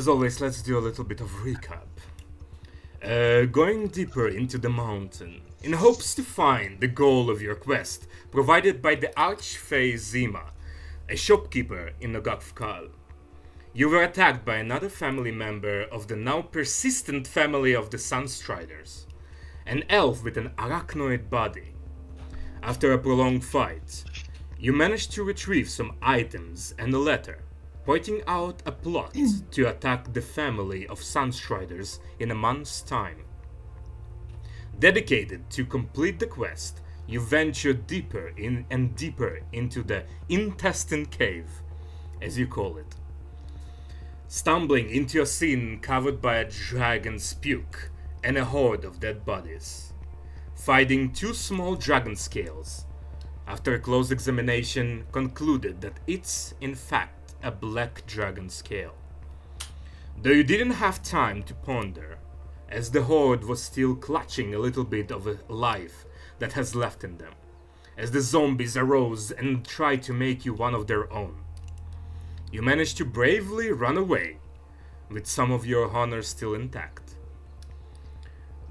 as always, let's do a little bit of recap. Going deeper into the mountain, in hopes to find the goal of your quest, provided by the Archfey Zima, a shopkeeper in Nogakfkal. You were attacked by another family member of the now persistent family of the Sunstriders, an elf with an arachnoid body. After a prolonged fight, you managed to retrieve some items and a letter, pointing out a plot to attack the family of Sunstriders in a month's time. Dedicated to complete the quest, you venture deeper and deeper into the intestine cave, as you call it. Stumbling into a scene covered by a dragon's puke and a horde of dead bodies. Fighting two small dragon scales. After a close examination, concluded that it's, in fact, a black dragon scale. Though you didn't have time to ponder, as the horde was still clutching a little bit of a life that has left in them, as the zombies arose and tried to make you one of their own. You managed to bravely run away, with some of your honor still intact.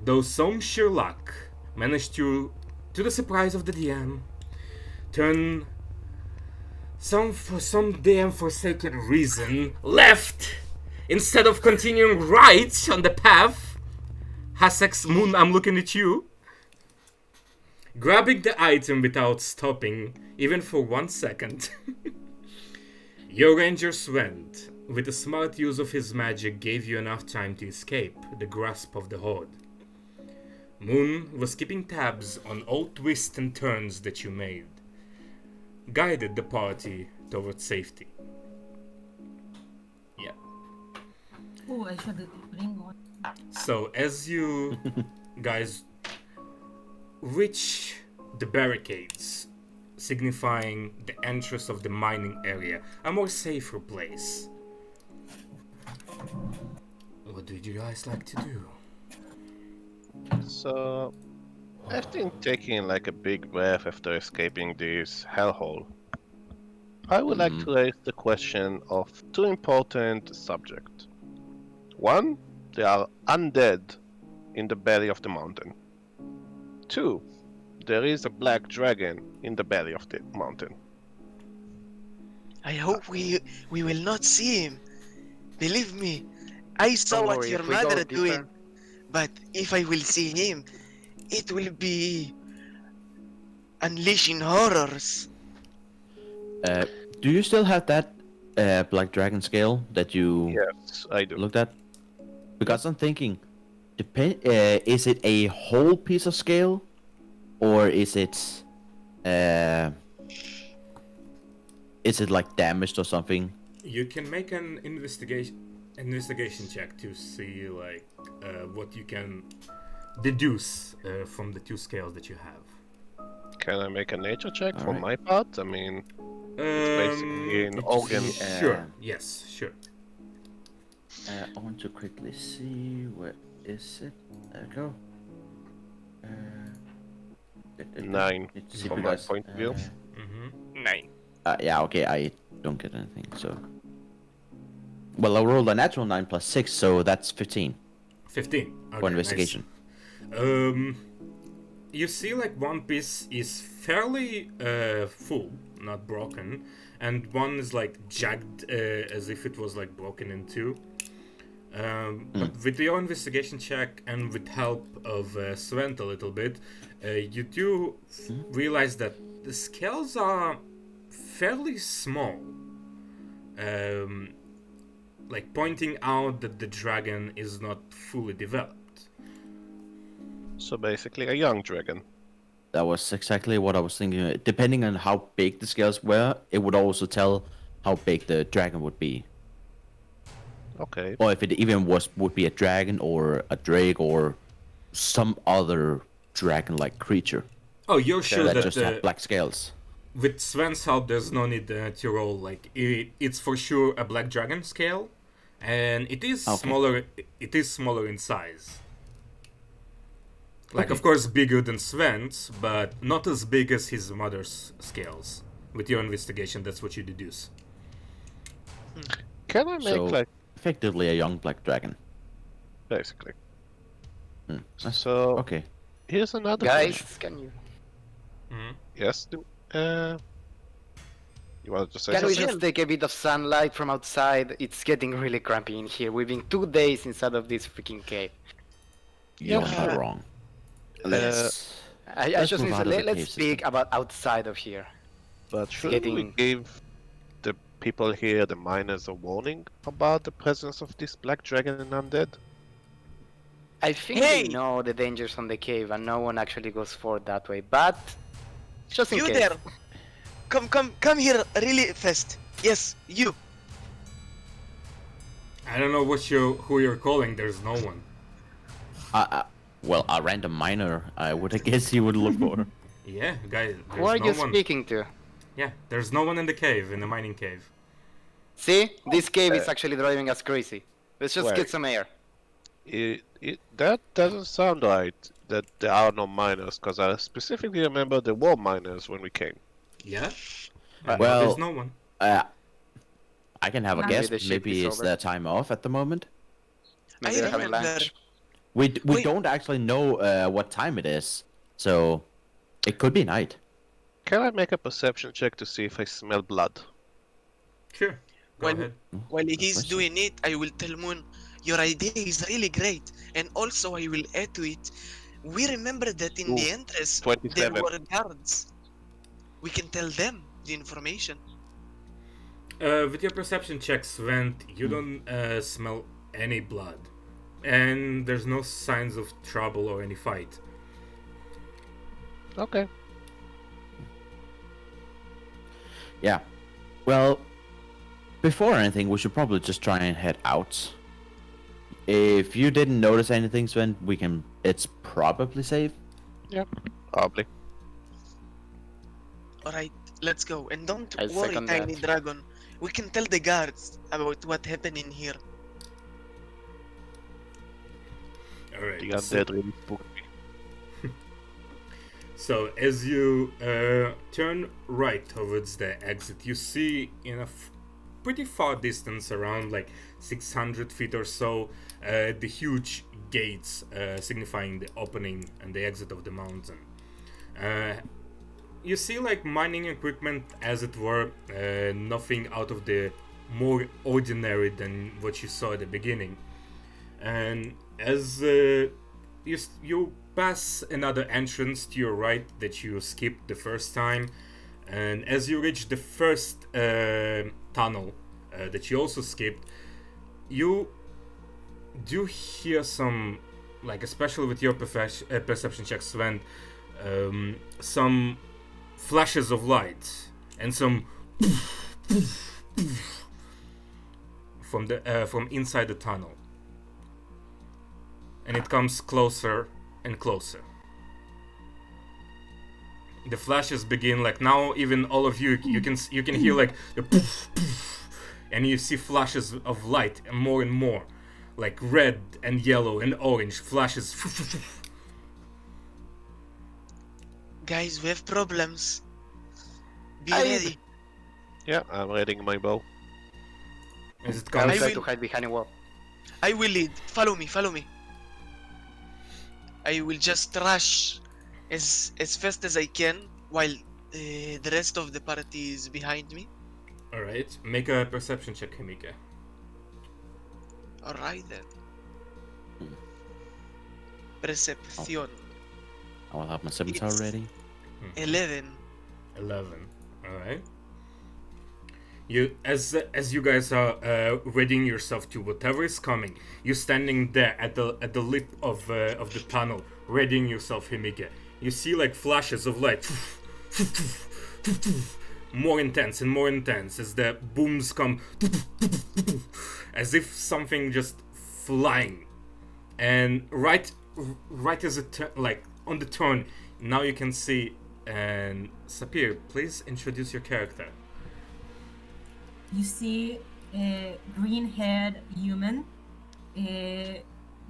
Though some sheer luck managed to the surprise of the DM, turn for some damn forsaken reason left instead of continuing right on the path. Hasek's Moon, I'm looking at you. Grabbing the item without stopping, even for 1 second. Your ranger Swent, with a smart use of his magic, gave you enough time to escape the grasp of the horde. Moon was keeping tabs on all twists and turns that you made, guided the party towards safety. Yeah. Oh, I should bring one. So as you guys reach the barricades, signifying the entrance of the mining area, a more safer place, what did you guys like to do? So, after taking like a big breath after escaping this hellhole, I would like to raise the question of two important subjects. One, there are undead in the belly of the mountain. Two, there is a black dragon in the belly of the mountain. I hope we will not see him. Believe me, I saw Don't what worry, your if we go mother deeper- doing. But if I will see him, it will be unleashing horrors. Do you still have that black dragon scale that you Yes, I do. looked at? Because I'm thinking, is it a whole piece of scale, or is it like damaged or something? You can make an investigation check to see like what you can deduce from the two scales that you have. Can I make a nature check for Alright. my part? I mean, basically an organ. Sure. Yes. Sure. I want to quickly see where is it. There we go. 9 Let's see from my because, point of view. Mm-hmm. 9. Yeah, okay, I don't get anything, so. Well, I rolled a natural 9 plus 6, so that's 15 15. Okay, for investigation. Nice. You see, like one piece is fairly full, not broken, and one is like jagged, as if it was like broken in two. But with your investigation check and with help of Swent a little bit, you do realize that the scales are fairly small. Like pointing out that the dragon is not fully developed. So basically a young dragon. That was exactly what I was thinking. Depending on how big the scales were, it would also tell how big the dragon would be. Okay. Or if it even would be a dragon or a drake or some other dragon-like creature Oh, you're sure that that just had black scales. with Sven's help, there's no need to roll. Like it's for sure a black dragon scale, and it is Okay. smaller. It is smaller in size. Like, Okay. of course, bigger than Sven's, but not as big as his mother's scales. With your investigation, that's what you deduce. Can I make So, like effectively a young black dragon. basically. Hmm. So Okay. here's another question. Guys, can you Yes. You wanted to say can we something? just take a bit of sunlight from outside? It's getting really crampy in here. We've been 2 days inside of this freaking cave. You're Yeah. not wrong. Let's I Let's just move need out to of the let's cave speak system. about outside of here. But shouldn't we getting- give the people here, the miners, a warning about the presence of this black dragon and undead? I think Hey! they know the dangers on the cave and no one actually goes forward that way, but just in You case. there! Come here really fast. Yes, you. I don't know who you're calling. There's no one. Well, a random miner, I would guess you would look for. Yeah, guys. Who are There's you no one. speaking to? Yeah, there's no one in the cave, in the mining cave. See? This cave is actually driving us crazy. Let's just Wait. get some air. That doesn't sound right, that there are no miners, because I specifically remember there were miners when we came. Yeah. And now Well, there's no one. I can have a Maybe guess. the shift Maybe is it's over. their time off at the moment. Maybe I they're having remember. lunch. We Wait. don't actually know what time it is, so it could be night. Can I make a perception check to see if I smell blood? Sure. Go Well- ahead. While Good he's question. doing it, I will tell Moon, your idea is really great. And also I will add to it, we remember that in the Ooh, entrance, there 27. were guards. We can tell them the information. With your perception checks, Sven, you don't smell any blood. And there's no signs of trouble or any fight. Okay. Yeah. Well, before anything, we should probably just try and head out. If you didn't notice anything, Sven, it's probably safe. Probably. Alright, let's go. And don't I worry, second Tiny that. Dragon. We can tell the guards about what happened in here. Alright. The undead really spooked me. So as you turn right towards the exit, you see in a pretty far distance, around like 600 feet or so, the huge gates signifying the opening and the exit of the mountain. You see like mining equipment, as it were, nothing out of the more ordinary than what you saw at the beginning. And as you pass another entrance to your right that you skipped the first time, and as you reach the first tunnel that you also skipped, you do hear some, like especially with your perception check, Sven, some flashes of light and some from inside the tunnel, and it comes closer and closer. The flashes begin, like now even all of you can hear like the poof, poof, and you see flashes of light and more, like red and yellow and orange flashes. Guys, we have problems. Be I- ready. Yeah, I'm reading my bow. As it I comes, will try will- to hide behind a wall. I will lead. Follow me, follow me. I will just rush as fast as I can while the rest of the party is behind me. all right, make a perception check, Himika. Alright then. Percepción. I will have my scimitar It's- ready. 11. 11. All right. You, as you guys are readying yourself to whatever is coming, you're standing there at the lip of the tunnel, readying yourself, Himika. You see like flashes of light, more intense and more intense as the booms come, as if something just flying. And right as it like on the turn, now you can see. And Sapir, please introduce your character. You see a green-haired human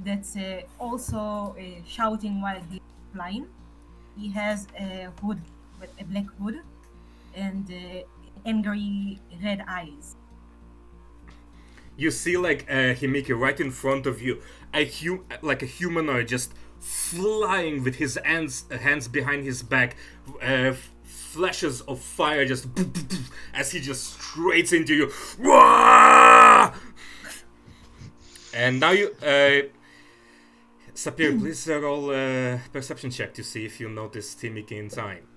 that's also shouting while he's flying. He has a hood, with a black hood, and angry red eyes. You see, like, Himiki right in front of you, like a humanoid just flying with his hands behind his back, flashes of fire just as he just straight into you. Wah! And now you, Sapir, please roll a perception check to see if you notice Himiki in time.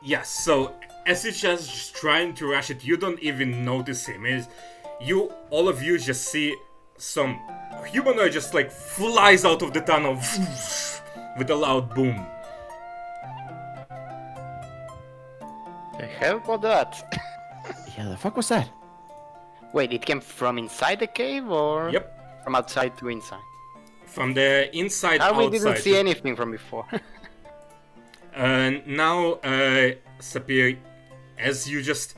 Yes, so as he's just trying to rush it, you don't even notice him. All of you just see some humanoid just like flies out of the tunnel with a loud boom. The hell was that? Yeah, the fuck was that? Wait, it came from inside the cave or Yep, from outside to inside? from the inside We outside. didn't see anything from before. Now, Sapir, as you just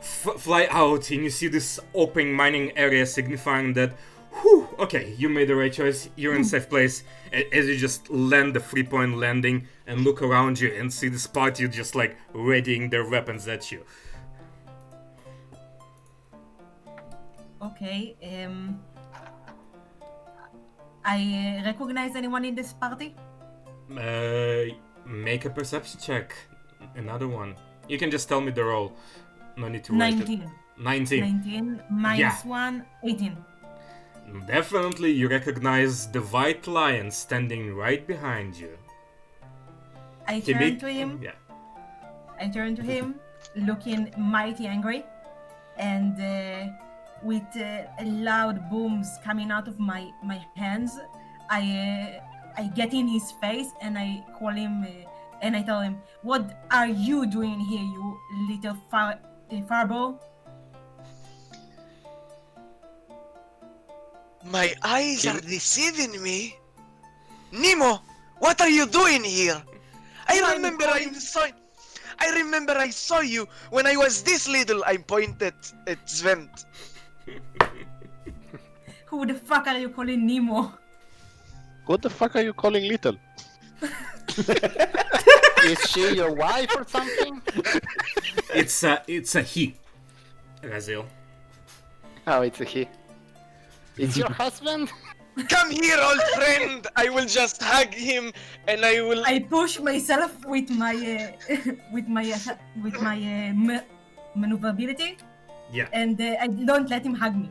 fly out and you see this open mining area, signifying that, whew, okay, you made the right choice, you're in a safe place. As you just land the 3-point landing and look around you and see this party just like readying their weapons at you. Okay. I recognize anyone in this party? Make a perception check. Another one. You can just tell me the roll. No need to write it. 19. 19. 19 minus Yeah. 1, 18. Definitely you recognize the white lion standing right behind you. I turn to him. Yeah. I turn to him, looking mighty angry, and with loud booms coming out of my hands, I get in his face and I call him and I tell him, "What are you doing here, you little farbo?" My eyes are deceiving me. Nemo, what are you doing here? I remember I saw you when I was this little. I pointed at Sven. Who the fuck are you calling Nemo? What the fuck are you calling little? Is she your wife or something? It's a he. Razil. Oh, it's a he. It's your husband? Come here, old friend. I will just hug him, and I will. I push myself with my maneuverability, Yeah. and I don't let him hug me.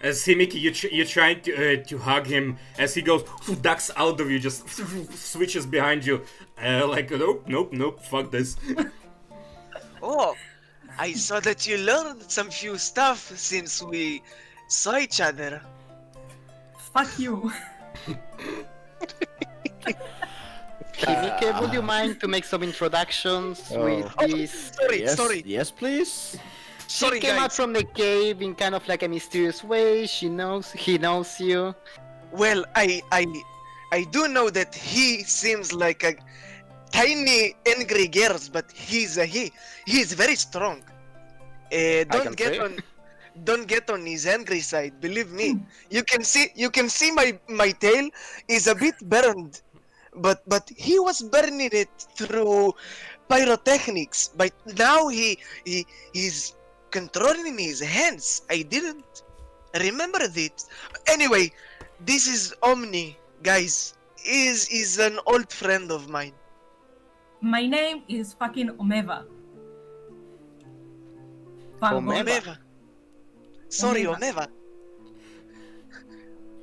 As Himiki, you try to hug him. As he goes, ducks out of you, just switches behind you. Like, nope, fuck this. Oh, I saw that you learned some few stuff since we saw each other. Fuck you. Himike, would you mind to make some introductions with this? Sorry. Yes, please. Sorry, She came out guys. from the cave in kind of like a mysterious way. He knows you. Well, I do know that he seems like a tiny angry girl, but he's a he. He's very strong. can say. Don't get on his angry side. Believe me. You can see my tail is a bit burned, but he was burning it through pyrotechnics. But now he's controlling his hands. I didn't remember that. Anyway, this is Omni, guys. Is an old friend of mine. My name is fucking Omeva. Farbo. Omeva. Omeva. Sorry, Omeva. Omeva.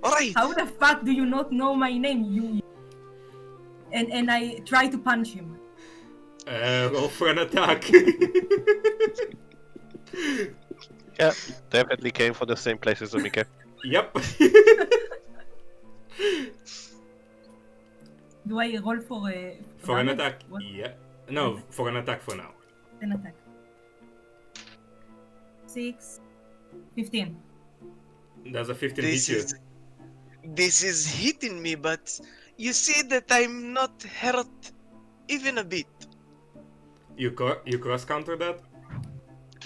Alright. How the fuck do you not know my name, you? And I try to punch him. Roll for an attack. Yeah, definitely came from the same place as Umike. Yep. Do I roll for For an damage? attack. What? Yeah. No, for an attack for now. An attack. 6, 15. Does a 15 This hit you? is hitting me, but you see that I'm not hurt even a bit. You cross counter that?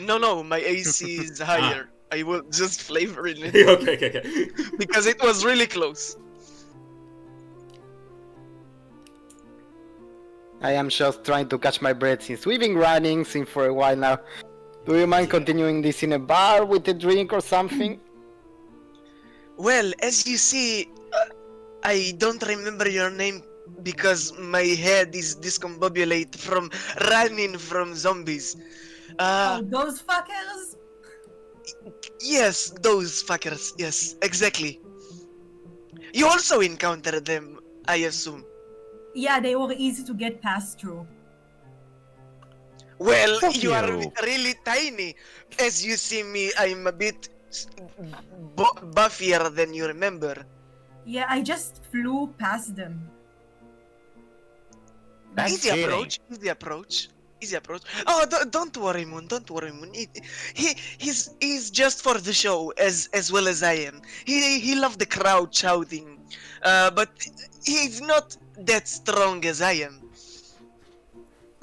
No, my AC is higher. I will just flavor in it okay. because it was really close. I am just trying to catch my breath since we've been running since for a while now. Do you mind continuing this in a bar with a drink or something? Well, as you see, I don't remember your name because my head is discombobulated from running from zombies. Those fuckers? Yes, those fuckers. Yes, exactly. You also encountered them, I assume. Yeah, they were easy to get past through. Well, Fuck you are you. really tiny. As you see me, I'm a bit buffier than you remember. Yeah, I just flew past them. That's Easy cheating. approach. Easy approach. Easy approach. Oh, don't worry, Moon. Don't worry, Moon. He's just for the show as well as I am. He loved the crowd shouting, but he's not that strong as I am.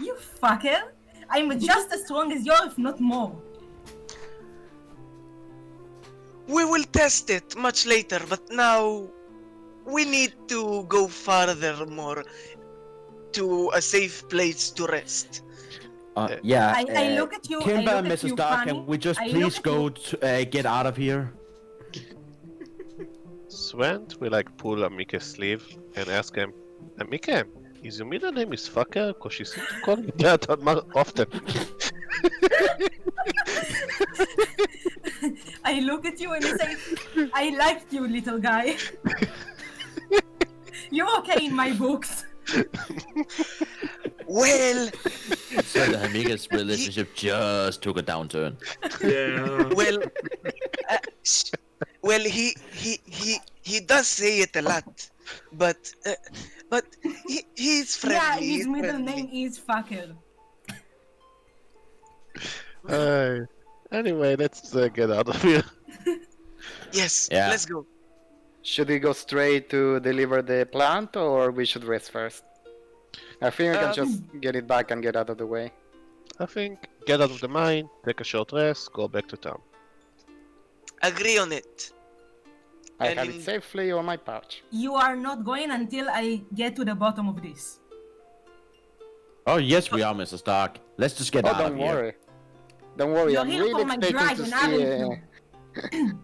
You fucker! I'm just as strong as you, if not more. We will test it much later, but now we need to go farther more to a safe place to rest. Yeah. I look at you. Kimber I and look at Mrs. you, Dark, Fanny. can we just I look please at go you. to get out of here? Swent will like pull Amike's sleeve and ask him, Amike, is your middle name is fucker? Cause she seems to call me that more often. I look at you and I say, I liked you, little guy. You're okay in my books. Well, So the Hamiga's relationship just took a downturn. Yeah. well, he does say it a lot, but he's friendly. Yeah, he's his middle friendly. name is fucker. Anyway, let's get out of here. Yes, Yeah. let's go. Should we go straight to deliver the plant or we should rest first? I think we can just get it back and get out of the way. I think get out of the mine, take a short rest, go back to town. Agree on it. I And have in- it safely on my pouch. You are not going until I get to the bottom of this. Oh yes, we are, Mr. Stark. Let's just get Oh, out of don't here. worry. Don't worry, You're I'm here really for my expecting to dragon, aren't see... you?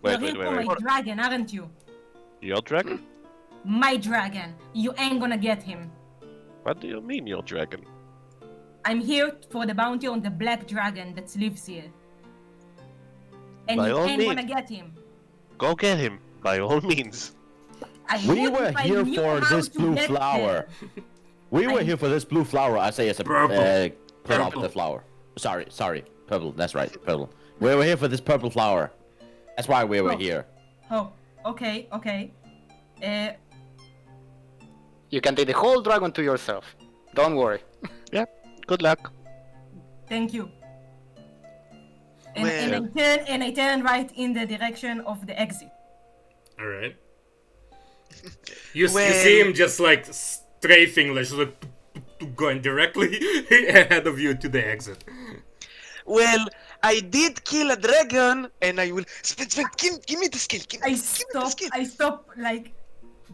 You're here for my dragon, aren't you? Your dragon? My dragon. You ain't gonna get him. What do you mean, your dragon? I'm here for the bounty on the black dragon that lives here. And By you all ain't means. gonna get him. Go get him, by all means. I We would were if I here knew for how this to blue get flower. there. We were I- here for this blue flower. I say it's a Purple. put off Purple. the flower. Sorry, purple. That's right, purple. We were here for this purple flower. That's why we were Oh. here. Oh, okay. You can take the whole dragon to yourself. Don't worry. Good luck. Thank you. And, Well- and I turn right in the direction of the exit. All right. You Well- see him just like strafing, like just, like, going directly ahead of you to the exit. Well, I did kill a dragon, and I will. Sven, give me the skill. Give me the skill. I stop like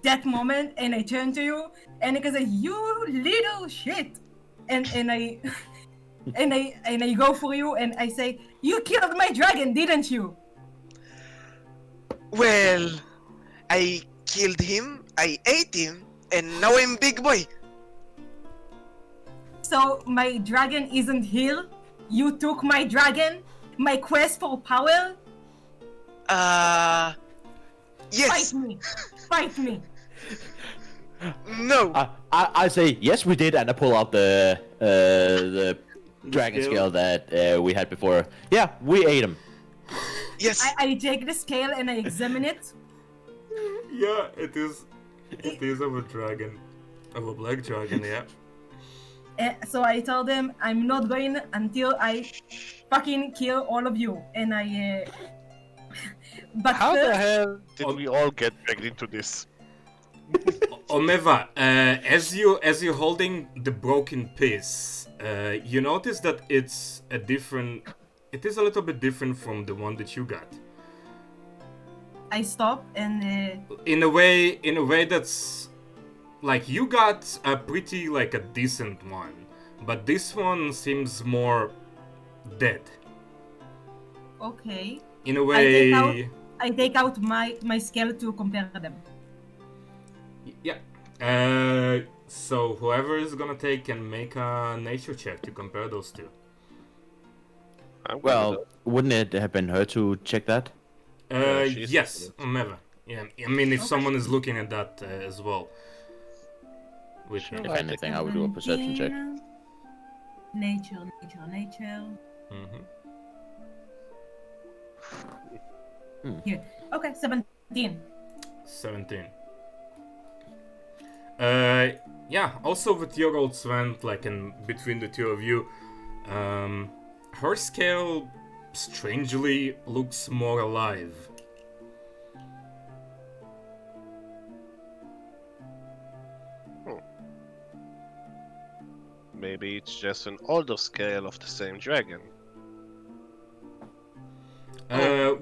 that moment and I turn to you and I can say, you little shit. And I and I go for you and I say, you killed my dragon, didn't you? Well, I killed him, I ate him, and now I'm big boy. So my dragon isn't here? You took my dragon? My quest for power? Yes. Fight me! No. I say yes, we did, and I pull out the dragon scale? scale that we had before. Yeah, we ate him. Yes. I take the scale and I examine it. Yeah, it is. It is of a dragon, of a black dragon. Yeah. So I tell them I'm not going until I fucking kill all of you. And I. But How the first, hell did we all get dragged into this? Omeva, as you're holding the broken piece, you notice that it is a little bit different from the one that you got. I stop and In a way that's like you got a pretty like a decent one, but this one seems more dead. okay. In a way, I take out my scale to compare them. yeah. So whoever is gonna take can make a nature check to compare those two. I'm gonna Well, do- wouldn't it have been her to check that? she's Yes, good. Omeva. Yeah, I mean if someone is looking at that as well. With Sure. me. If Right. anything, I would do a perception check. 17. Nature. Mhm. Here. Okay, 17. 17. Yeah, also with your old Sven, like in between the two of you, her scale strangely looks more alive. Maybe it's just an older scale of the same dragon.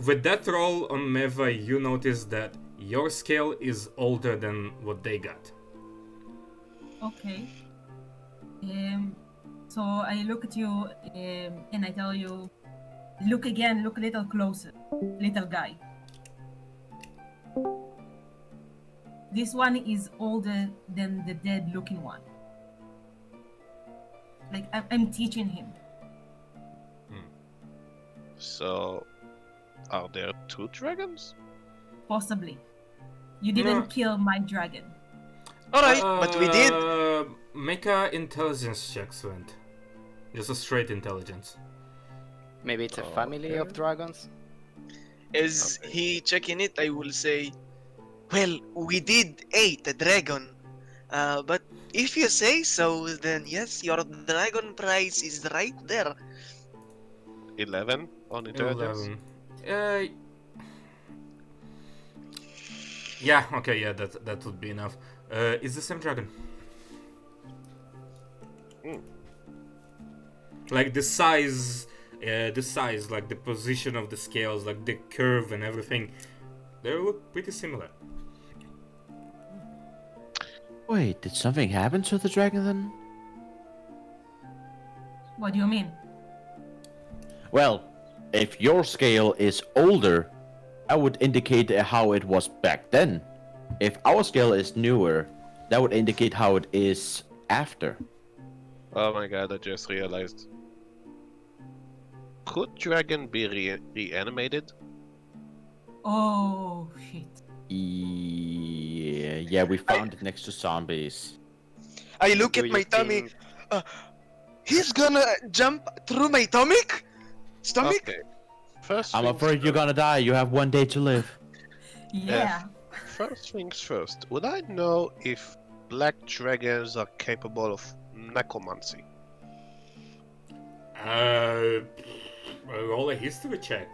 With that roll on Meva, you notice that your scale is older than what they got. Okay. So I look at you and I tell you, look again, look a little closer, little guy. This one is older than the dead looking one. Like I'm teaching him. So, are there two dragons? Possibly. You didn't No. kill my dragon. Alright, but we did. Make a intelligence check, Sven. Just a straight intelligence. Maybe it's a family of dragons. As he checking it, I will say, well, we did eat a dragon. But if you say so, then yes, your dragon price is right there. 11 on intelligence? 11. Yeah, okay, yeah, that would be enough. It's the same dragon. Like the size, like the position of the scales, like the curve and everything, they look pretty similar. Wait, did something happen to the dragon then? What do you mean? Well, if your scale is older, that would indicate how it was back then. If our scale is newer, that would indicate how it is after. Oh my god, I just realized. Could dragon be reanimated? Oh shit. Yeah, we found it next to zombies. I look Do at you my tummy. think- He's gonna jump through my stomach? Stomach? Okay. First I'm things afraid you're gonna die. You have 1 day to live. Yeah. First things first, would I know if black dragons are capable of necromancy? Roll a history check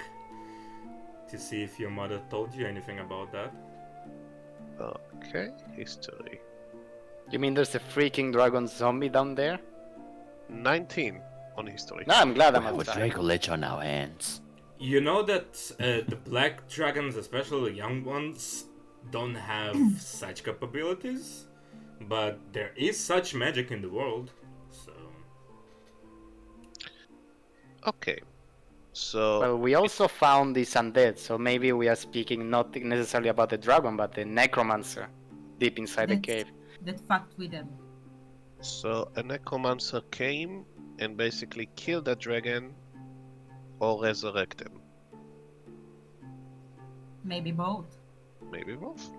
to see if your mother told you anything about that. Okay, history. You mean there's a freaking dragon zombie down there? 19 on history. No, I'm glad We I'm have a outside. Draco Lich on our hands. You know that the black dragons, especially the young ones, don't have such capabilities, but there is such magic in the world, so... Okay, so Well, we also found this undead, so maybe we are speaking not necessarily about the dragon, but the necromancer deep inside the That's- cave. That fucked with them. so a necromancer came and basically killed that dragon or resurrected him. Maybe both. Maybe both.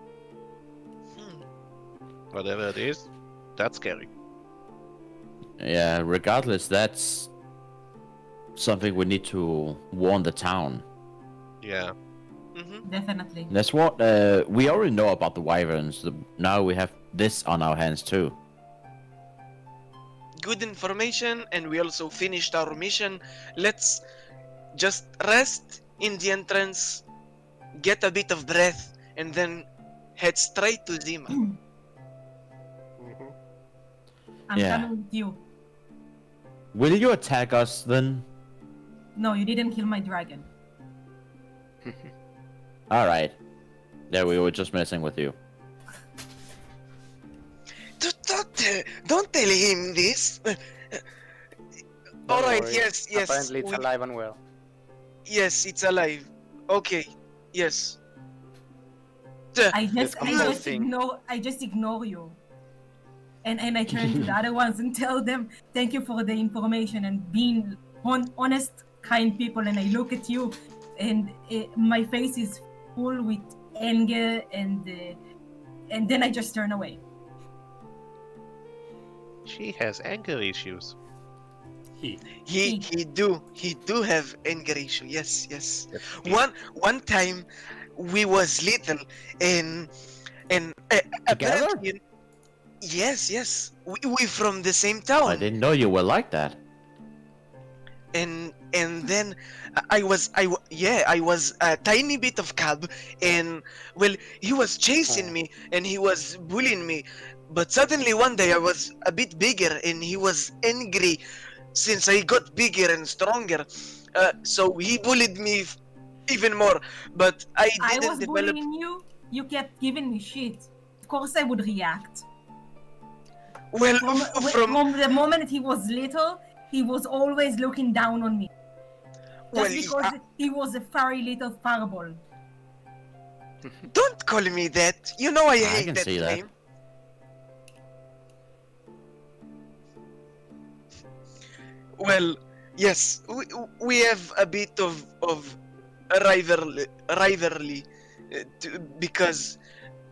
Whatever it is, that's scary. Yeah, regardless, that's something we need to warn the town. Yeah. Mm-hmm. Definitely. That's what we already know about the wyverns. Now we have this on our hands too. Good information, and we also finished our mission. Let's just rest in the entrance, get a bit of breath, and then head straight to Zima. I'm Yeah. coming with you. Will you attack us then? No, you didn't kill my dragon. All right. There we were just messing with you. Don't tell him this. All Don't right. worry. Yes. Apparently it's alive and well. Yes, it's alive. Okay. Yes. I convincing. just ignore you. And I turn to the other ones and tell them thank you for the information and being honest, kind people. And I look at you, and my face is full with anger, and then I just turn away. She has anger issues. He do have anger issue. Yes. Yes. One time we was little and Together? apparently yes we from the same town. I didn't know you were like that. and then I was a tiny bit of cub, and well, he was chasing me and he was bullying me, but suddenly one day I was a bit bigger and he was angry since I got bigger and stronger, so he bullied me even more, but I I didn't was develop. bullying you. You kept giving me shit. Of course, I would react. Well, From the moment he was little, he was always looking down on me. well, Just because he was a furry little fireball. don't call me that. You know I hate can that see that. name. Well, yes, we have a bit of a rivalry because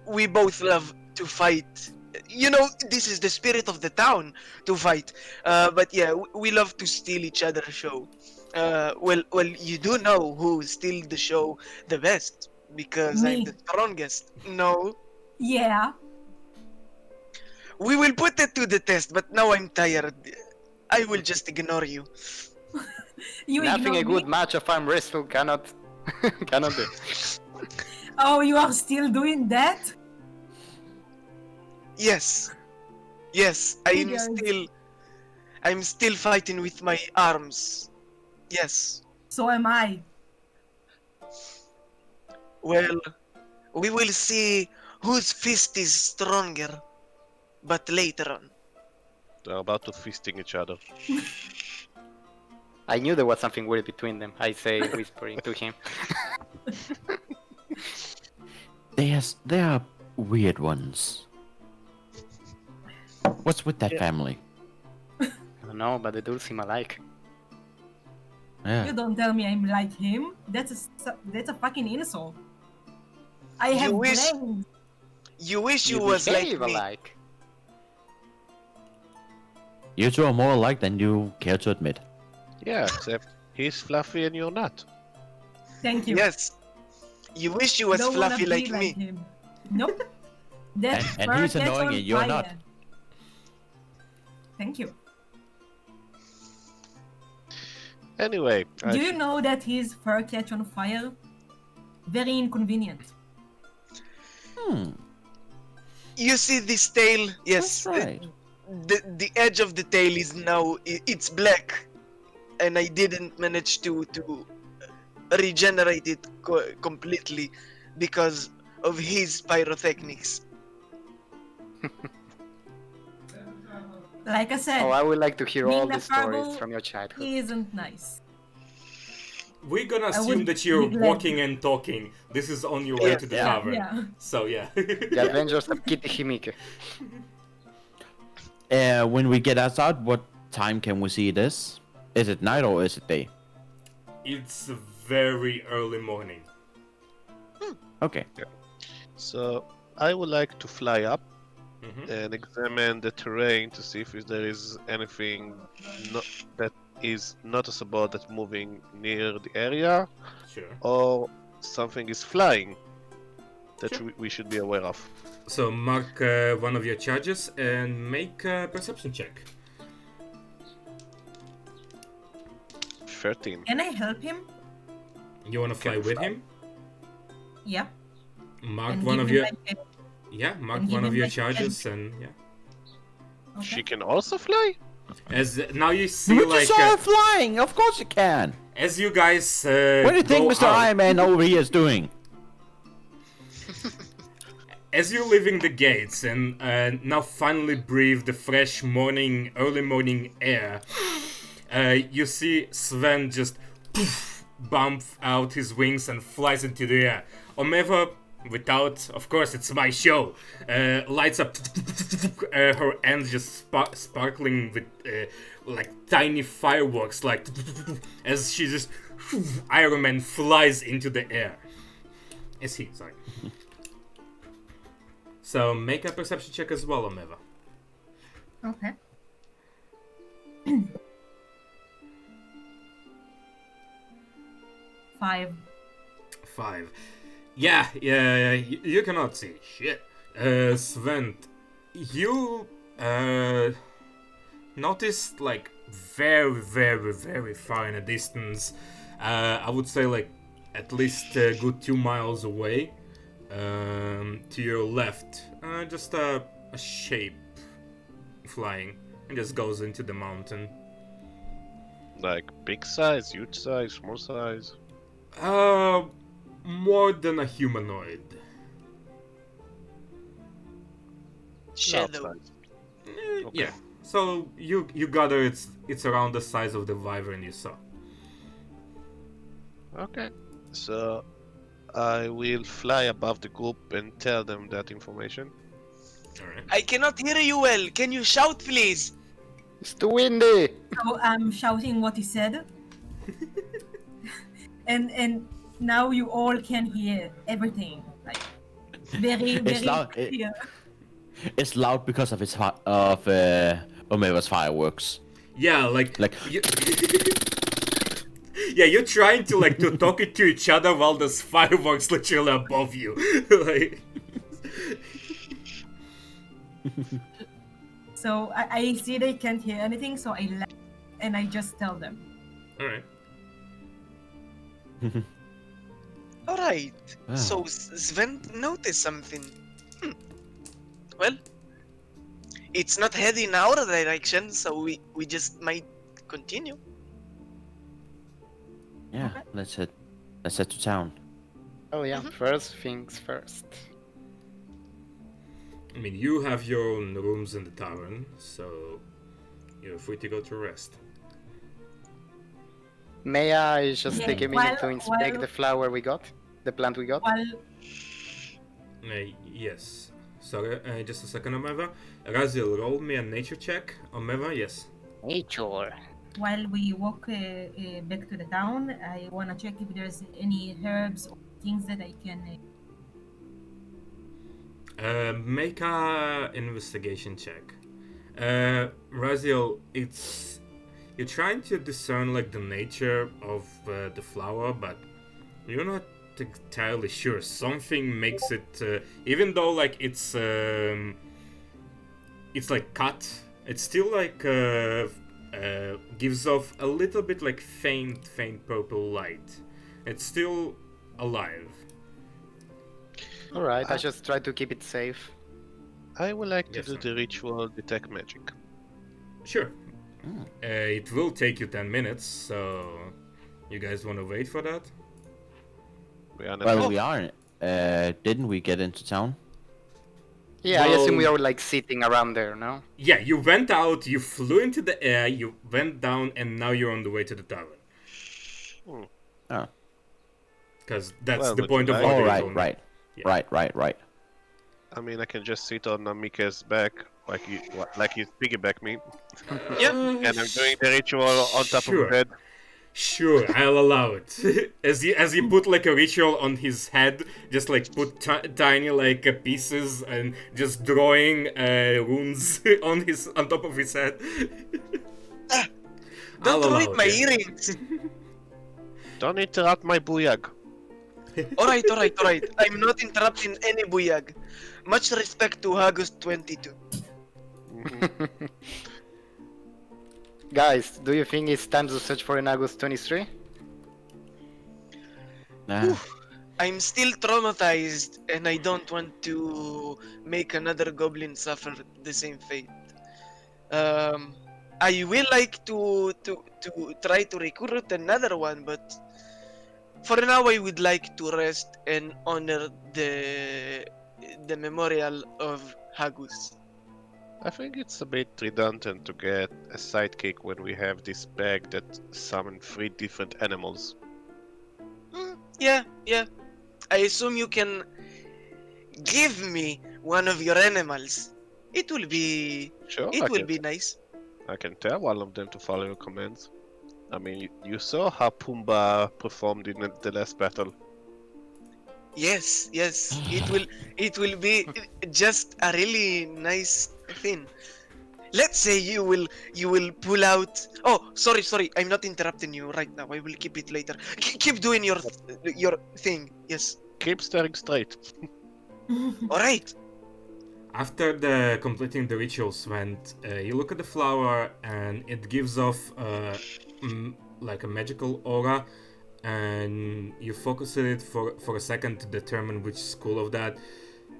we both love to fight. You know, this is the spirit of the town, to fight. But yeah, we love to steal each other's show. Well, you do know who steals the show the best, because I'm Me. the strongest. No, Yeah. we will put it to the test, but now I'm tired. I will just ignore you. You Nothing a ignored good me? match of arm wrestle cannot do. Oh, you are still doing that? Yes, Figures. I'm still fighting with my arms. Yes. So am I. Well, we will see whose fist is stronger, but later on. They're about to fisting each other. I knew there was something weird between them. I say, whispering to him. They are weird ones. What's with that family? I don't know, but they do seem alike. Yeah. You don't tell me I'm like him. That's a fucking insult. I have wish- brains. You wish you You was like behave me. alike. You two are more alike than you care to admit. Yeah, except he's fluffy and you're not. Thank you. Yes. You wish you was Don't wanna fluffy be like me. him. Nope. That And fur he's catch annoying on and you're not. fire. Thank you. Anyway, Do you know that his fur catch on fire? Very inconvenient. You see this tail? Yes. That's right. The edge of the tail is now it's black, and I didn't manage to regenerate it completely because of his pyrotechnics. Like I said, Oh, I would like to hear being all a the stories fireball, from your childhood. he isn't nice. We're gonna I assume would that you're be glad. walking and talking. This is on your way Yeah. to the Yeah. tavern. Yeah. So yeah. The Adventures of Kitty Himike. When we get outside, what time can we see this? Is it night or is it day? It's a very early morning. Okay. so I would like to fly up Mhm. and examine the terrain to see if there is anything that is noticeable that's moving near the area, Sure. or something is flying that Sure. we should be aware of. So mark one of your charges and make a perception check. 13. Can I help him? You wanna fly with him? Yep. Mark And one give of him your like a- mark and give one of him your like a charges and yeah. She can also fly? As now you see, But you like, saw her flying! Of course you can! as you guys What do you think go Mr. out, Iron Man over here is doing? as you're leaving the gates and now finally breathe the fresh morning, early morning air, you see Sven just bump out his wings and flies into the air. Omeva, without, of course, it's my show, lights up her ends just sparkling with like tiny fireworks, like as she just Iron Man flies into the air. Sorry. So make a perception check as well, Omeva. Okay. 5. 5. Yeah, you cannot see shit. Sven, you noticed like very far in a distance. I would say like at least a good 2 miles away. To your left, just a shape flying and just goes into the mountain. Like big size, huge size, small size? More than a humanoid. Shadow. Large size. Yeah. So you gather it's around the size of the wyvern you saw. Okay. So I will fly above the group and tell them that information. Alright. I cannot hear you well. Can you shout, please? It's too windy. So I'm shouting what he said. and now you all can hear everything. Like very loud. clear. It's loud because of Omeva's fireworks. Yeah, like Like- you, yeah, you're trying to like to talk it to each other while there's fireworks literally above you. Like So I see they can't hear anything, so I laugh and I just tell them. alright. Alright. Ah. So Sven noticed something. Well, it's not heading our direction, so we just might continue. Yeah, let's head to town. Oh yeah, first things first. I mean, you have your own rooms in the tavern, so you're free to go to rest. May I just Yeah, take a minute to while- inspect while- the flower we got? The plant we got? While Yes. Sorry, just a second, Omeva. Raziel, roll me a nature check. Omeva, yes. Nature. while we walk back to the town, I wanna check if there's any herbs or things that I can. Make a investigation check. Raziel, it's you're trying to discern like the nature of the flower, but you're not entirely sure. Something makes it, even though like it's like cut, it's still like gives off a little bit like faint purple light. It's still alive. Alright, I just try to keep it safe. I would like to Yes, do sir. the ritual detect magic. Sure. It will take you 10 minutes, so you guys want to wait for that? We are not Well, we are. Didn't we get into town? Yeah, I assume we Well- are like sitting around there, no? Yeah, you went out, you flew into the air, you went down, and now you're on the way to the tavern. Oh. Because that's Well, the would point you of like- what Oh, you right, told me. right. Yeah. Right. I mean, I can just sit on Namika's back, like you piggyback me, Yeah. and I'm doing the ritual on top Sure. of the bed. Sure, I'll allow it. as you put like a ritual on his head, just like put tiny like pieces and just drawing runes on top of his head. I'll Don't allow ruin it, my yeah. earrings. Don't interrupt my booyag. Alright. I'm not interrupting any buyag. Much respect to Hagus 22. Guys, do you think it's time to search for an August 23? Nah. I'm still traumatized, and I don't want to make another goblin suffer the same fate. I will like to try to recruit another one, but for now I would like to rest and honor the memorial of Hagus. I think it's a bit redundant to get a sidekick when we have this bag that summon 3 different animals. Yeah. I assume you can give me one of your animals. It will be Sure, it will be nice. I can tell one of them to follow your commands. I mean, you saw how Pumbaa performed in the last battle. Yes. It will be just a really nice thing. Let's say you will pull out. Oh, sorry. I'm not interrupting you right now. I will keep it later. Keep doing your thing. Yes. Keep staring straight. All right. After the completing the rituals went, you look at the flower and it gives off like a magical aura, and you focus on it for a second to determine which school of that,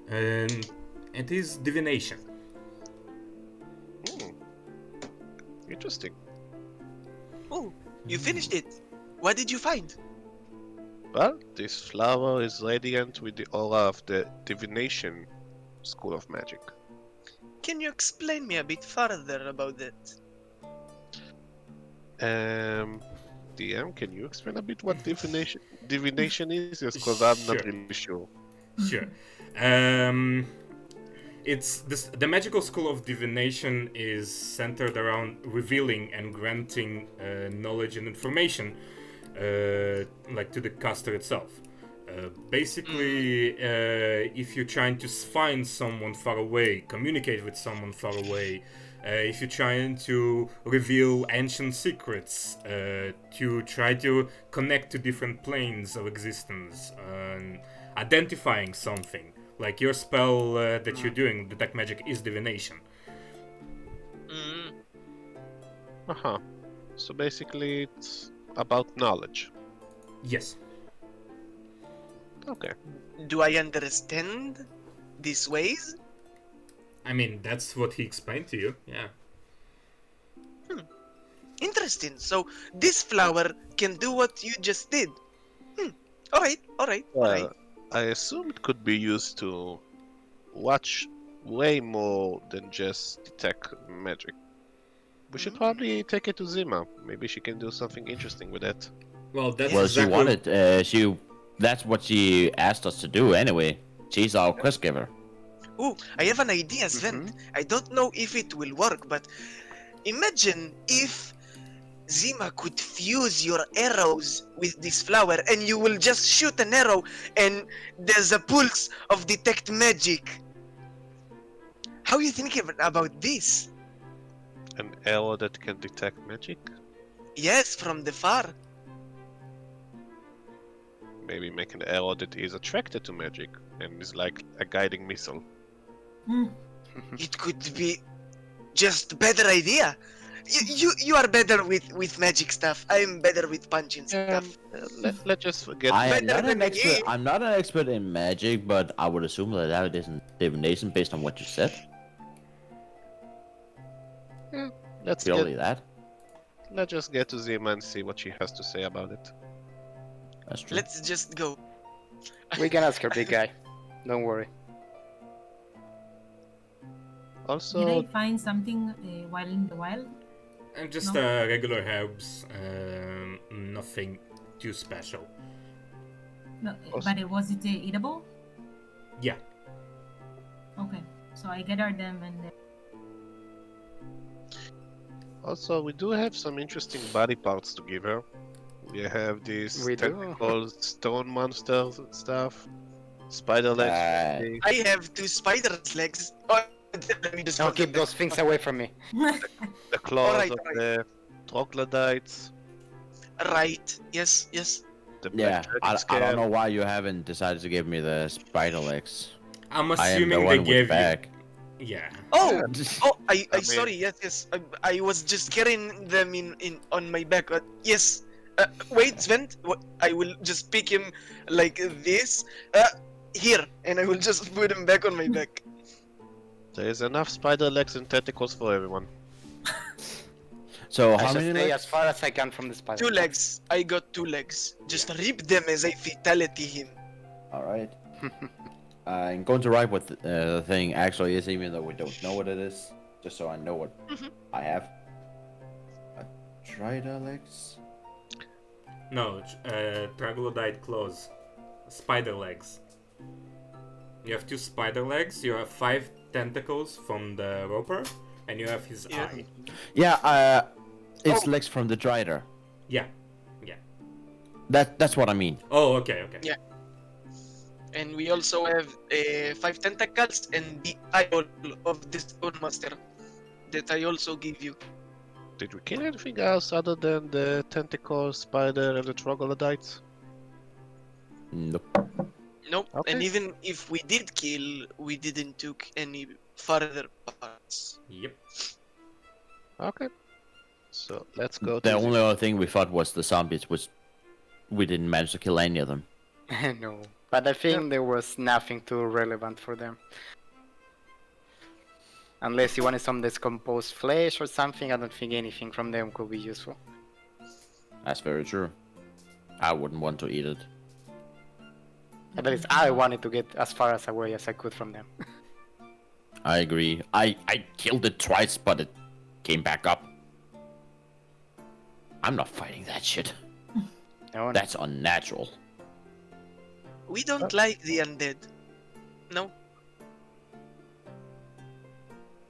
and it is divination. Interesting. Oh, you finished it. What did you find? Well, this flower is radiant with the aura of the divination school of magic. Can you explain me a bit further about that? DM, can you explain a bit what divination is? Just because I'm not Sure. really sure. Sure. It's this. The magical school of divination is centered around revealing and granting knowledge and information, like to the caster itself. Basically, if you're trying to find someone far away, communicate with someone far away, if you're trying to reveal ancient secrets, to try to connect to different planes of existence, identifying something. Like your spell that you're doing, detect magic, is divination. Uh-huh. So basically it's about knowledge. Yes. Okay. Do I understand these ways? I mean, that's what he explained to you. Yeah. Interesting. So this flower can do what you just did. All right. I assume it could be used to watch way more than just detect magic. We should probably take it to Zima. Maybe she can do something interesting with it. Well, that's Well, exactly. she wanted. That's what she asked us to do anyway. She's our quest giver. Ooh, I have an idea, Sven. I don't know if it will work, but imagine if Zima could fuse your arrows with this flower and you will just shoot an arrow and there's a pulse of detect magic. How are you thinking about this? An arrow that can detect magic? Yes, from the far. Maybe make an arrow that is attracted to magic and is like a guiding missile. It could be just better idea. You are better with magic stuff. I'm better with punching stuff. Let's just forget. I am Better not an than expert. me. I'm not an expert in magic, but I would assume that isn't divination based on what you said. Let's Purely that. let's just get to Zima and see what she has to say about it. That's true. Let's just go. We can ask her, big guy. Don't worry. Also, Did I find something while in the wild? And just No. regular herbs, nothing too special. No, Also- but was it eatable? Yeah. Okay, so I gathered them and Also, we do have some interesting body parts to give her. We have these We do. tentacles, stone monsters and stuff, spider legs. thing. I have 2 spider's legs. Oh, let me just Don't put keep them those things away from me. The claws Alright, of alright. the troglodytes. there. Right. Yes. The Yeah, black I dragon don't scale. know why you haven't decided to give me the spider legs. I'm I am the assuming they one with gave you. back. Yeah. Oh, I I mean- sorry. Yes. I was just carrying them in on my back. Yes. Wait, Sven. I will just pick him like this. Here, and I will just put him back on my back. There is enough spider legs and tentacles for everyone. So I how should many stay legs? as far as I can from the spider. 2 legs. I got 2 legs. Just rip them as I fatality him. All right. I'm going to write what the thing actually is, even though we don't know what it is, just so I know what I have. A Trider legs. No, troglodyte claws. Spider legs. You have 2 spider legs, you have 5 tentacles from the roper, and you have his Yeah. eye. Yeah, it's legs from the Drider. Yeah. Yeah. That's what I mean. Oh, okay. Yeah. And we also have 5 tentacles and the eyeball of this stone master that I also give you. Did we kill anything else other than the tentacle, spider, and the troglodytes? Nope. Nope. Okay. And even if we did kill, we didn't took any further parts. Yep. Okay. So let's go The to only other thing we fought was the zombies, which we didn't manage to kill any of them. No, but I think there was nothing too relevant for them. Unless you wanted some decomposed flesh or something, I don't think anything from them could be useful. That's very true. I wouldn't want to eat it. At least I wanted to get as far as away as I could from them. I agree. I killed it twice, but it came back up. I'm not fighting that shit. No, That's unnatural. We don't like the undead. No.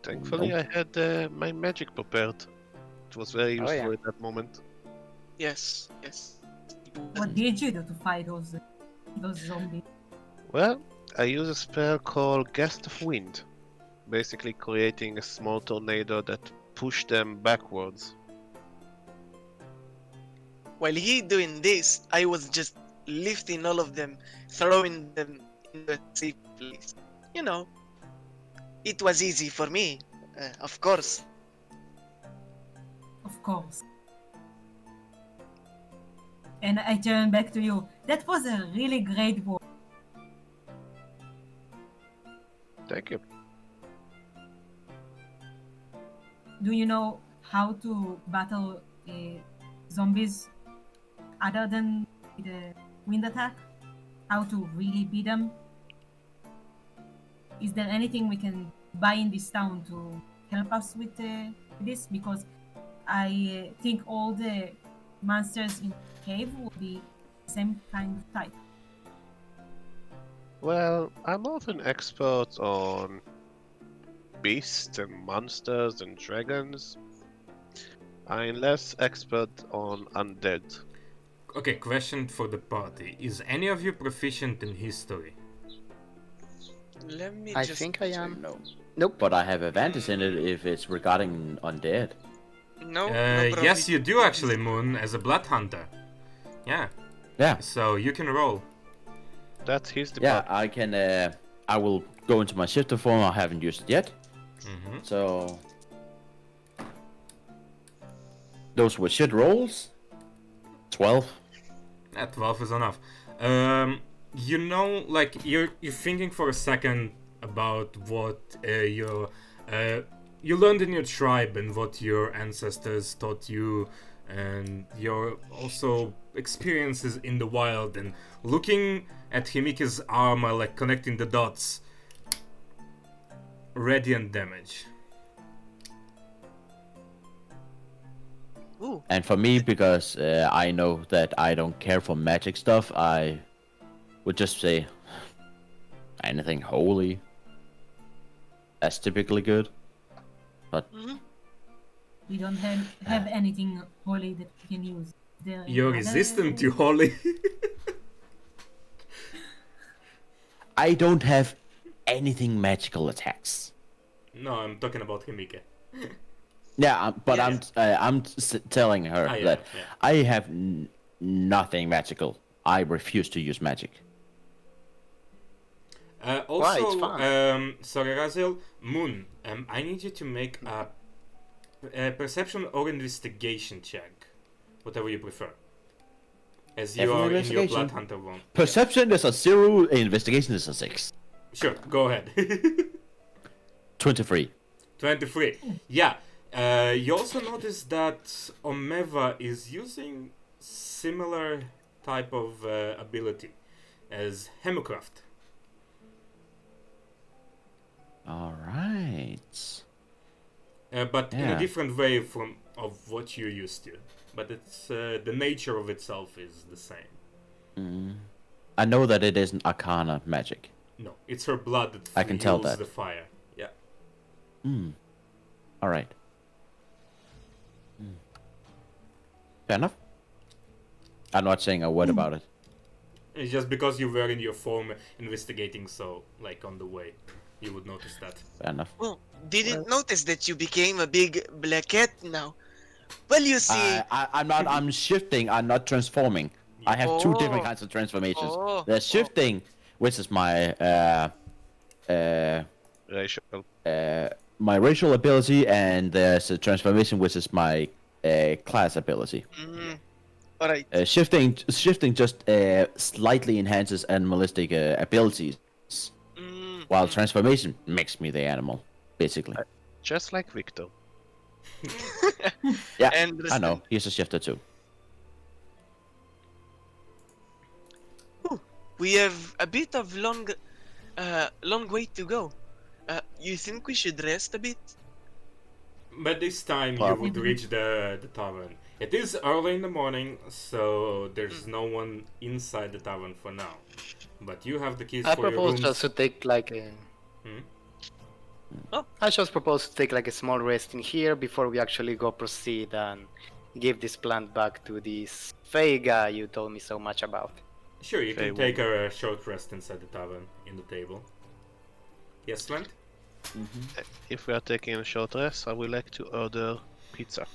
Thankfully, I had my magic prepared. It was very useful yeah. at that moment. Yes. What did you do to fight those zombies? Well, I use a spell called Gust of Wind, basically creating a small tornado that pushed them backwards. While he doing this, I was just lifting all of them, throwing them in the safe place. You know, it was easy for me, of course. Of course. And I turn back to you. That was a really great war. Thank you. Do you know how to battle zombies other than the wind attack? How to really beat them? Is there anything we can buy in this town to help us with this? Because I think all the monsters in the cave will be the same kind of type. Well, I'm not an expert on beasts and monsters and dragons. I'm less expert on undead. Okay, question for the party. Is any of you proficient in history? Let me I just think I check. am. No. Nope. But I have advantage in it if it's regarding undead. No, Yes, you do actually, Moon, as a blood hunter. Yeah, Yeah. so you can roll. That's his Yeah, department. I can. I will go into my shifter form. I haven't used it yet. Mm-hmm. So those were shit rolls. 12. 12 is enough. You know, like you're thinking for a second about what you learned in your tribe and what your ancestors taught you, and your also experiences in the wild, and looking at Himike's armor, like connecting the dots. Radiant damage. Ooh, And for me, because I know that I don't care for magic stuff, I would just say anything holy. That's typically good. But We don't have anything holy that we can use. You're resistant to holy. I don't have anything magical attacks. No, I'm talking about Himike. Yeah, but Yeah. I'm telling her Ah, yeah, that yeah. I have nothing magical. I refuse to use magic. Also, it's fun. sorry, Raziel, Moon, I need you to make a perception or investigation check, whatever you prefer. As you Definitely are in your investigation. Blood Hunter one. Perception is a 0, investigation is a 6. Sure, go ahead. 23. 23. Yeah, You also notice that Omeva is using similar type of ability as Hemocraft. All right. But in a Yeah. different way from of what you're used to. But it's the nature of itself is the same. I know that it isn't Arcana magic. No, it's her blood that I can tell fuels that. the fire. Yeah. All right. Fair enough. I'm not saying a word about it. It's just because you were in your form investigating, so like on the way, you would notice that. Fair enough. Oh, didn't notice that you became a big black cat now. Well, you see. I'm not. I'm shifting. I'm not transforming. I have two different kinds of transformations. Oh. There's shifting, which is my Racial. my racial ability, and there's a transformation, which is my class ability. All right. Shifting just slightly enhances animalistic abilities, while transformation makes me the animal, basically. Just like Victor. Yeah, And I know. He's a shifter too. We have a bit of long way to go. You think we should rest a bit? But this time you would reach the tavern. It is early in the morning, so there's no one inside the tavern for now. But you have the keys I for your propose rooms. just to take like a. I just propose to take like a small rest in here before we actually go proceed and give this plant back to this Fey guy you told me so much about. Sure, you Okay, can take a short rest inside the tavern in the table. Yes, Sven? If we are taking a short rest, I would like to order pizza.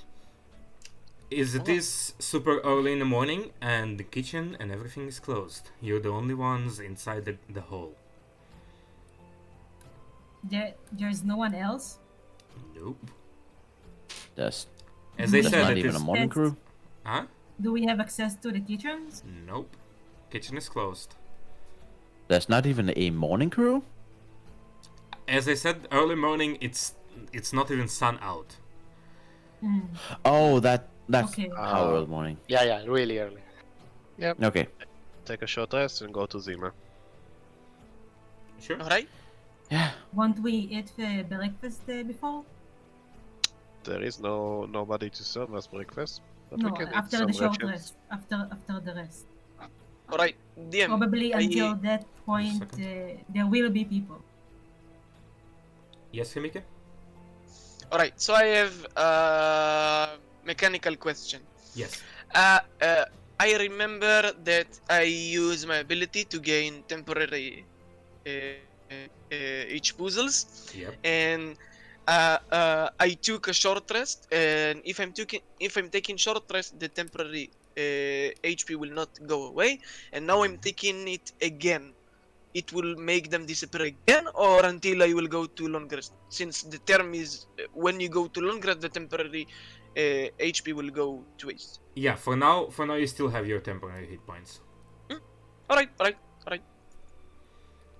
It is super early in the morning, and the kitchen and everything is closed. You're the only ones inside the hall. There's no one else. Nope. There's As I there's said, not it even a is. morning crew. Huh? Do we have access to the kitchens? Nope. Kitchen is closed. There's not even a morning crew. As I said, early morning. It's not even sun out. Oh, that's Okay. how early morning. Yeah, really early. Okay. Take a short rest and go to Zima. Sure. All right. Yeah. Won't we eat breakfast before? There is nobody to serve us breakfast. But No, we can eat after some the short rations. rest. After the rest. All right. DM. Probably until that point, second. there will be people. Yes, Himike? All right. So I have a mechanical question. Yes. I remember that I use my ability to gain temporary H puzzles, Yep. and I took a short rest. And if I'm taking short rest, the temporary HP will not go away. And now I'm taking it again. It will make them disappear again, or until I will go to long rest. Since the term is when you go to long rest, the temporary HP will go to waste. Yeah. For now, you still have your temporary hit points. All right.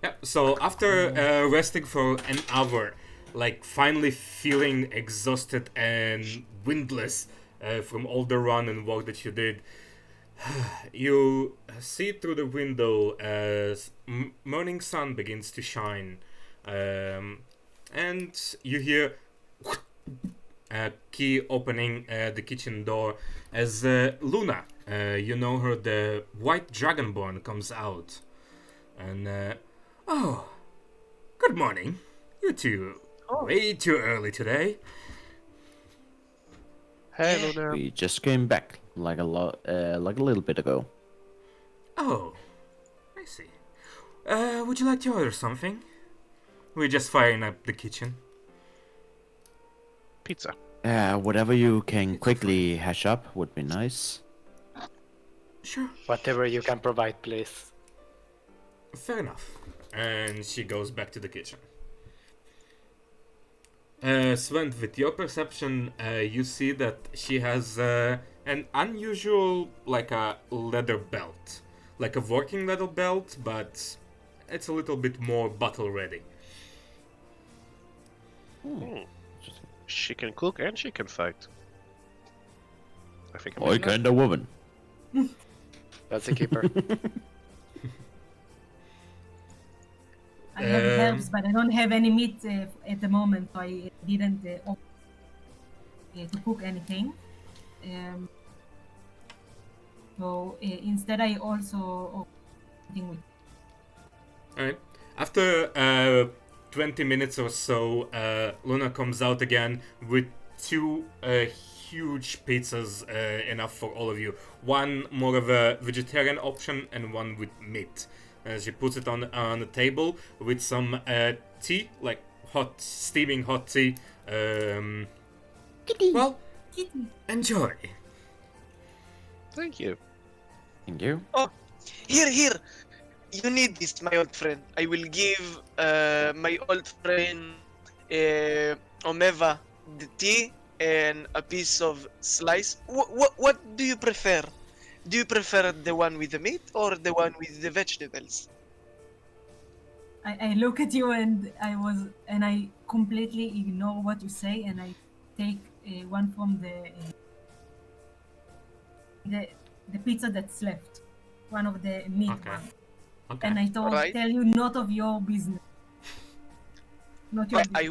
Yeah. So after resting for an hour, like finally feeling exhausted and windless from all the run and walk that you did, you see through the window as morning sun begins to shine, and you hear a key opening the kitchen door as Luna, you know her, the white dragonborn, comes out. And, oh, good morning. You two, way too early today. Hey, Luna. We just came back like a little bit ago. Oh, I see. Would you like to order something? We're just firing up the kitchen. Pizza. Whatever you can quickly hash up would be nice. Sure. Whatever you can provide, please. Fair enough. And she goes back to the kitchen. Sven, with your perception, you see that she has an unusual, like a leather belt. Like a working leather belt, but it's a little bit more battle ready. she can cook and she can fight. I think I'm Boy, right. kind of woman. That's a keeper. I have Um, herbs, but I don't have any meat at the moment, so I didn't opt to cook anything. Um, so instead, I also something with. Alright. After 20 minutes or so, Luna comes out again with two huge pizzas, enough for all of you. One more of a vegetarian option and one with meat. She puts it on the table with some tea, like steaming hot tea. Well, enjoy. Thank you. Thank you. Here. You need this, my old friend. I will give my old friend Omeva the tea and a piece of slice. What do you prefer? Do you prefer the one with the meat or the one with the vegetables? I look at you and I completely ignore what you say, and I take one from the pizza that's left, one of the meat Okay. one, Okay. and I Alright. tell you not of your business. Not your business. I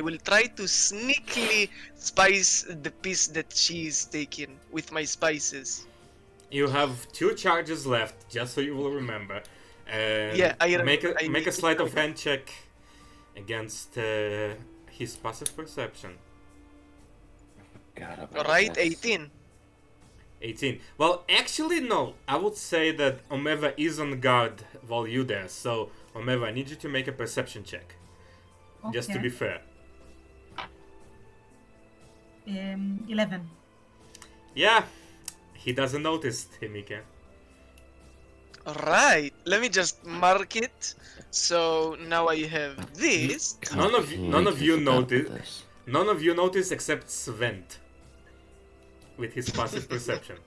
will try to sneakily spice the piece that she is taking with my spices. You have 2 charges left, just so you will remember. And Yeah, I make remember. I a need sleight to- of hand check against his passive perception. God, Alright, 18. 18. Well, actually, no. I would say that Omeva is on guard while you're there. So, Omeva, I need you to make a perception check. Just to Okay. be fair. 11. Yeah, he doesn't notice, Himike. Alright, let me just mark it. So now I have this. None of you Completely forgot about notice. this. None of you notice except Svent. With his passive perception.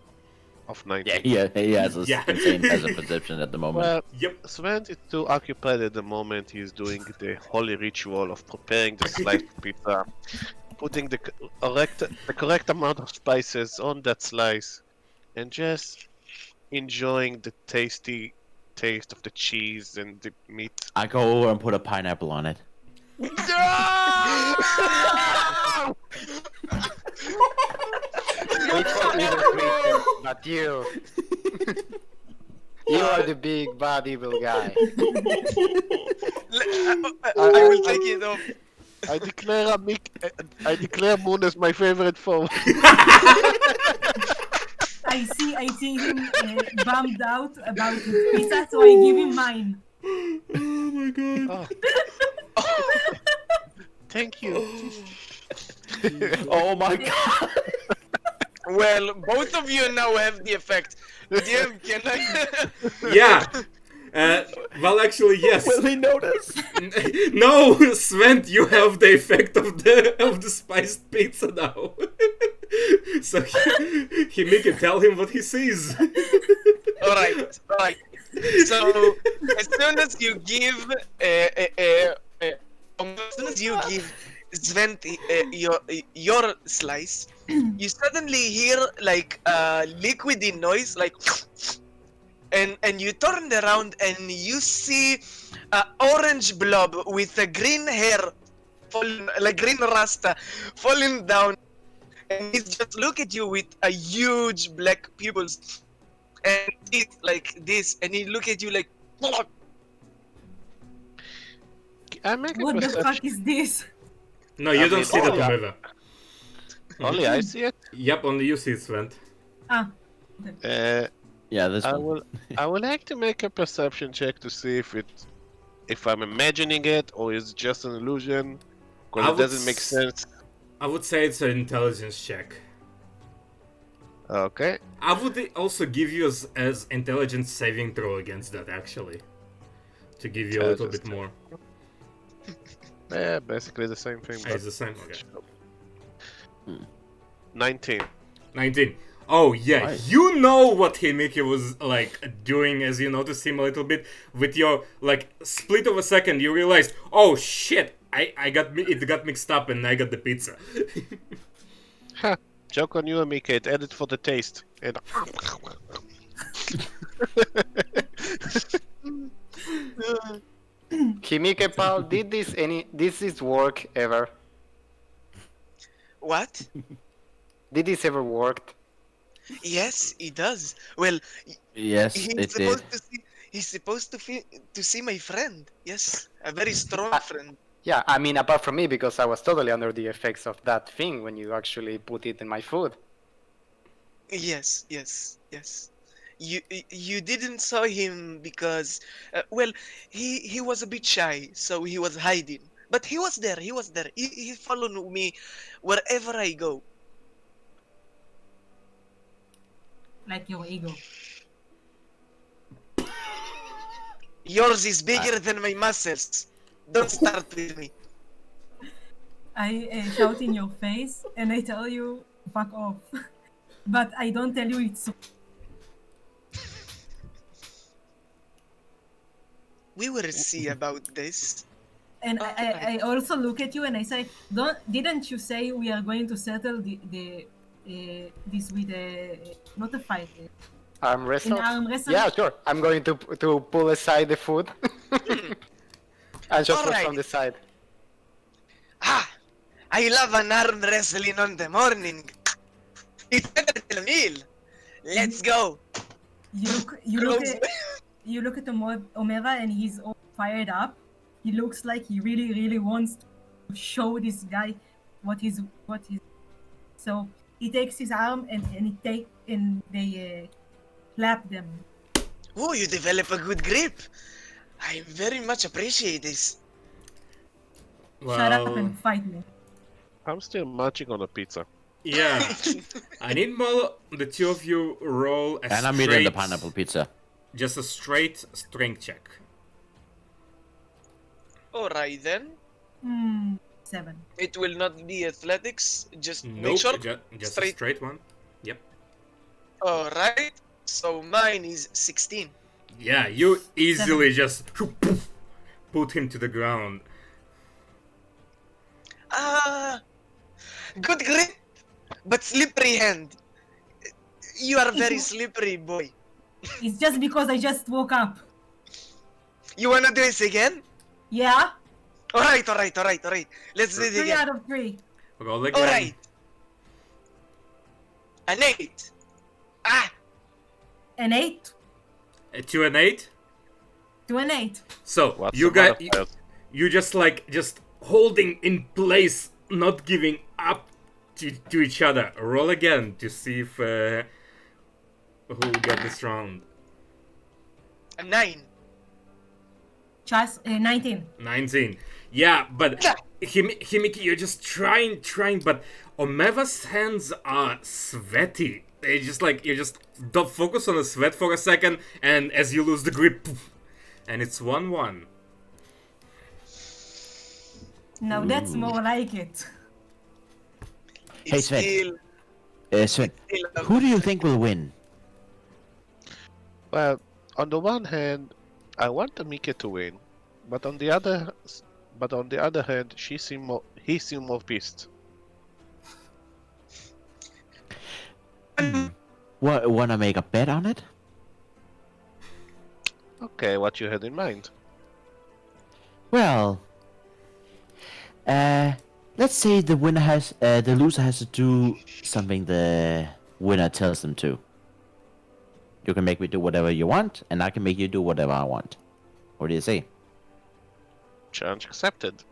Of 19. Yeah, he has a Yeah. insane passive perception at the moment. Well, Yep. Sven is too occupied at the moment. He's doing the holy ritual of preparing the sliced pizza, putting the correct amount of spices on that slice, and just enjoying the tasty taste of the cheese and the meat. I go over and put a pineapple on it. Which one is the creature? But you. You are the big bad evil guy. I will take it off. I declare Moon as my favorite foe. I see him bummed out about his pizza, so I give him mine. Oh my god. Thank you. Oh my god! Well, both of you now have the effect. DM, can I? Yeah. Well, actually, yes. Will he notice? No, Svent, you have the effect of the spiced pizza now. So he make it tell him what he sees. Alright. So as soon as you give Sven your slice, you suddenly hear like a liquidy noise, like, and you turn around and you see an orange blob with a green hair, falling, like green rasta, falling down, and he just look at you with a huge black pupils and teeth like this, and he look at you like. I make a What the perception. fuck is this? No, you don't see that, yeah. Omeva. Only I see it. Yep, only you see it, Svent. Ah, Yeah, this I one. will. I would like to make a perception check to see if I'm imagining it or is it just an illusion. I Because it would doesn't make s- sense. I would say it's an intelligence check. Okay. I would also give you as intelligence saving throw against that, actually. To give you a little bit more. Yeah, basically the same thing. Ah, it's the same, okay. 19. 19. Oh, yeah, Nice. you know what Himiki was, like, doing as you noticed him a little bit. With your, like, split of a second, you realized, oh, shit, it got mixed up and I got the pizza. Ha! Joke on you, Amika. Edit for the taste. And... Himike pal, did this work ever? What? Did this ever work? Yes, he does. Well, Yes, he's it did. supposed to see. He's supposed to see my friend. Yes, a very strong friend. Yeah, I mean, apart from me, because I was totally under the effects of that thing when you actually put it in my food. Yes, yes, yes. You didn't saw him because well, he was a bit shy, so he was hiding. But he was there. He was there. He followed me wherever I go. Like your ego. Yours is bigger than my muscles. Don't start with me. I shout in your face and I tell you, fuck off. But I don't tell you it's. We will see about this. And I also look at you and I say, didn't you say we are going to settle this with not a fight, Arm wrestle? an arm wrestle? Yeah, sure. I'm going to pull aside the food. And just Alright. from the side. Ah, I love an arm wrestling on the morning. It's better than a meal. Let's go. You look at Omega and he's all fired up. He looks like he really, really wants to show this guy what he's. So he takes his arm and they clap them. Oh, you develop a good grip. I very much appreciate this. Shut up Well, and fight me. I'm still munching on a pizza. yeah. I need more the two of you roll a And I'm straight, eating the pineapple pizza. just a straight strength check. Alright then. 7. It will not be athletics. Just make Nope, sure. just a straight. straight one. Yep. Alright. So mine is 16. Yeah, you easily just put him to the ground. Ah, good grip, but slippery hand. You are very slippery, boy. It's just because I just woke up. You wanna do this again? Yeah? Alright. Let's do it 3 again. out of 3. Roll again. Alright. An 8. Ah, An 8? 2 and 8. 2 and 8. So What's you the got matter? you just holding in place, not giving up to each other. Roll again to see if who will get this round. a 9. Just 19. 19. Yeah, but Himiki, you're just trying, but Omeva's hands are sweaty. They just you just don't focus on the sweat for a second, and as you lose the grip, poof, and it's 1-1. Now that's more like it. Hey, It's Sven. still, Sven, still who do you think will win? Well, on the one hand, I want Amika to win, but on the other hand, he seemed more pissed. Wanna make a bet on it? Okay, what you had in mind? Well, let's say the loser has to do something the winner tells them to. You can make me do whatever you want, and I can make you do whatever I want. What do you say? Challenge accepted.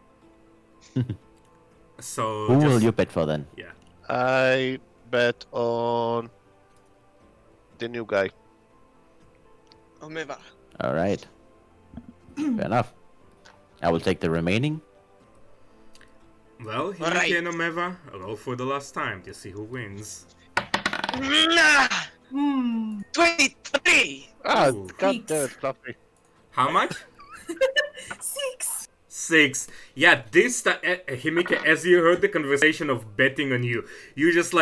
So Who will just- you bet for then? Yeah. I bet on the new guy. Omeva. All right. Fair enough. I will take the remaining. Well, Himiki Alright. and Omeva, roll for the last time to see who wins. Nah, 23. Ah, Ooh. god damn it, Fluffy. How much? 6. 6. Yeah, this time, Himiki, as you heard the conversation of betting on you, you just